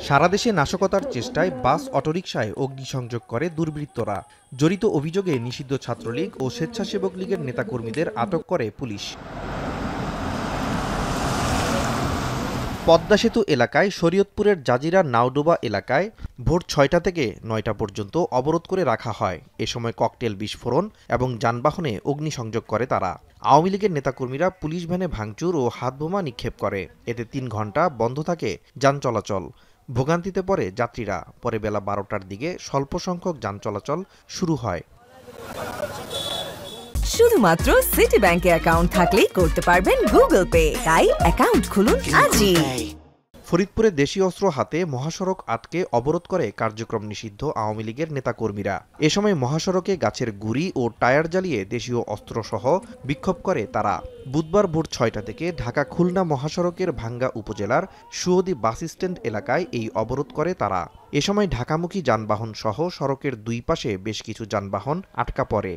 সারা দেশে নাশকতার চেষ্টায় বাস অটোরিকশায় অগ্নিসংযোগ করে দুর্বৃত্তরা। জড়িত অভিযোগে নিষিদ্ধ ছাত্রলীগ ও স্বেচ্ছাসেবক লীগের নেতাকর্মীদের আটক করে পুলিশ। পদ্মা সেতু এলাকায় শরীয়তপুরের জাজিরা নাওডোবা এলাকায় ভোর ৬টা থেকে ৯টা পর্যন্ত অবরোধ করে রাখা হয়। এ সময় ককটেল বিস্ফোরণ এবং যানবাহনে অগ্নিসংযোগ করে তারা। আওয়ামী লীগের নেতাকর্মীরা পুলিশ ভ্যানে ভাঙচুর ও হাতবোমা নিক্ষেপ করে। এতে ৩ ঘণ্টা বন্ধ থাকে যান চলাচল। ভোগান্তিতে পড়ে যাত্রীরা। পরে বেলা ১২টার দিকে স্বল্প সংখ্যক যান চলাচল শুরু হয়। শুধুমাত্র সিটি ব্যাংকে অ্যাকাউন্ট থাকলেই করতে পারবেন গুগল পে। তাই অ্যাকাউন্ট খুলুন আজই। ফরিদপুরে দেশীয় অস্ত্র হাতে মহাসড়ক আটকে অবরোধ করে কার্যক্রম নিষিদ্ধ আওয়ামী লীগের নেতাকর্মীরা। এ সময় মহাসড়কে গাছের গুঁড়ি ও টায়ার জ্বালিয়ে দেশীয় অস্ত্রসহ বিক্ষোভ করে তারা। বুধবার ভোর ৬টা থেকে ঢাকা খুলনা মহাসড়কের ভাঙ্গা উপজেলার সুয়দী বাস স্ট্যান্ড এলাকায় এই অবরোধ করে তারা। এ সময় ঢাকামুখী যানবাহন সহ সড়কের দুই পাশে বেশ কিছু যানবাহন আটকা পড়ে।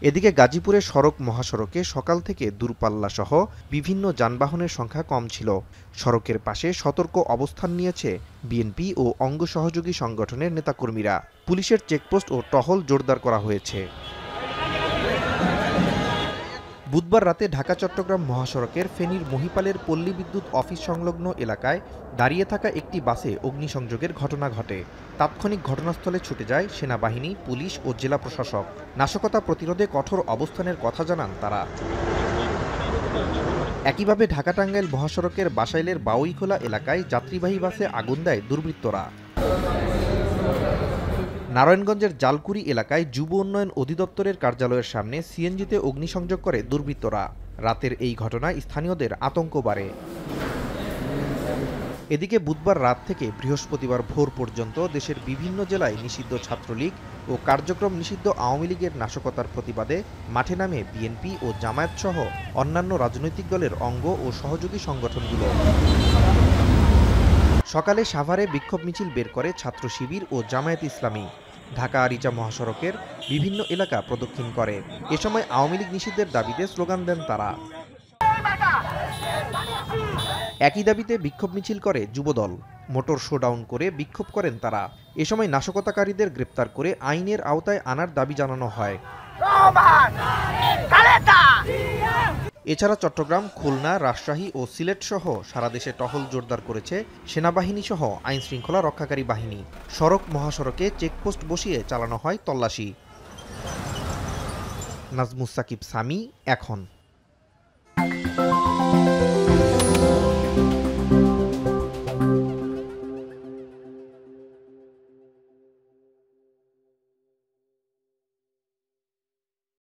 এদিকে গাজীপুরের সড়ক মহাসড়কে সকাল থেকে দূরপাল্লা সহ বিভিন্ন যানবাহনের সংখ্যা কম ছিল। সড়কের পাশে সতর্ক অবস্থান নিয়েছে বিএনপি ও অঙ্গ সহযোগী সংগঠনের নেতাকর্মীরা। পুলিশের চেকপোস্ট ও টহল জোরদার করা হয়েছে। বুধবার রাতে ঢাকা চট্টগ্রাম মহাসড়কের ফেনীর মহিপালের পল্লী বিদ্যুৎ অফিস সংলগ্ন এলাকায় দাঁড়িয়ে থাকা একটি বাসে অগ্নিসংযোগের ঘটনা ঘটে। তাৎক্ষণিক ঘটনাস্থলে ছুটে যায় সেনাবাহিনী, পুলিশ ও জেলা প্রশাসক। নাশকতা প্রতিরোধে কঠোর অবস্থানের কথা জানান তারা। একইভাবে ঢাকা টাঙ্গাইল মহাসড়কের বাসাইলের বাউইখোলা এলাকায় যাত্রীবাহী বাসে আগুন দেয় দুর্বৃত্তরা। নারায়ণগঞ্জের জালকুড়ি এলাকায় যুব উন্নয়ন অধিদপ্তরের কার্যালয়ের সামনে সিএনজিতে অগ্নিসংযোগ করে দুর্বৃত্তরা। রাতের এই ঘটনায় স্থানীয়দের আতঙ্ক বাড়ে। এদিকে বুধবার রাত থেকে বৃহস্পতিবার ভোর পর্যন্ত দেশের বিভিন্ন জেলায় নিষিদ্ধ ছাত্রলীগ ও কার্যক্রম নিষিদ্ধ আওয়ামী লীগের নাশকতার প্রতিবাদে মাঠে নামে বিএনপি ও জামায়াত সহ অন্যান্য রাজনৈতিক দলের অঙ্গ ও সহযোগী সংগঠনগুলো। সকালে সাভারে বিক্ষোভ মিছিল বের করে ছাত্র শিবির ও জামায়াত ইসলামী। ঢাকা আরিচা মহাসড়কের বিভিন্ন এলাকা প্রদক্ষিণ করে। এ সময় আওয়ামী লীগ নিষিদ্ধের দাবিতে স্লোগান দেন তারা। একই দাবিতে বিক্ষোভ মিছিল করে যুবদল। মোটর শোডাউন করে বিক্ষোভ করেন তারা। এ সময় নাশকতাকারীদের গ্রেপ্তার করে আইনের আওতায় আনার দাবি জানানো হয়। এছাড়া চট্টগ্রাম, খুলনা, রাজশাহী ও সিলেট সহ সারা দেশে টহল জোরদার করেছে সেনাবাহিনী সহ আইনশৃঙ্খলা রক্ষাকারী বাহিনী। সড়ক মহাসড়কে চেকপোস্ট বসিয়ে চালানো হয় তল্লাশি। নাজমুস সাকিব, সামি, এখন।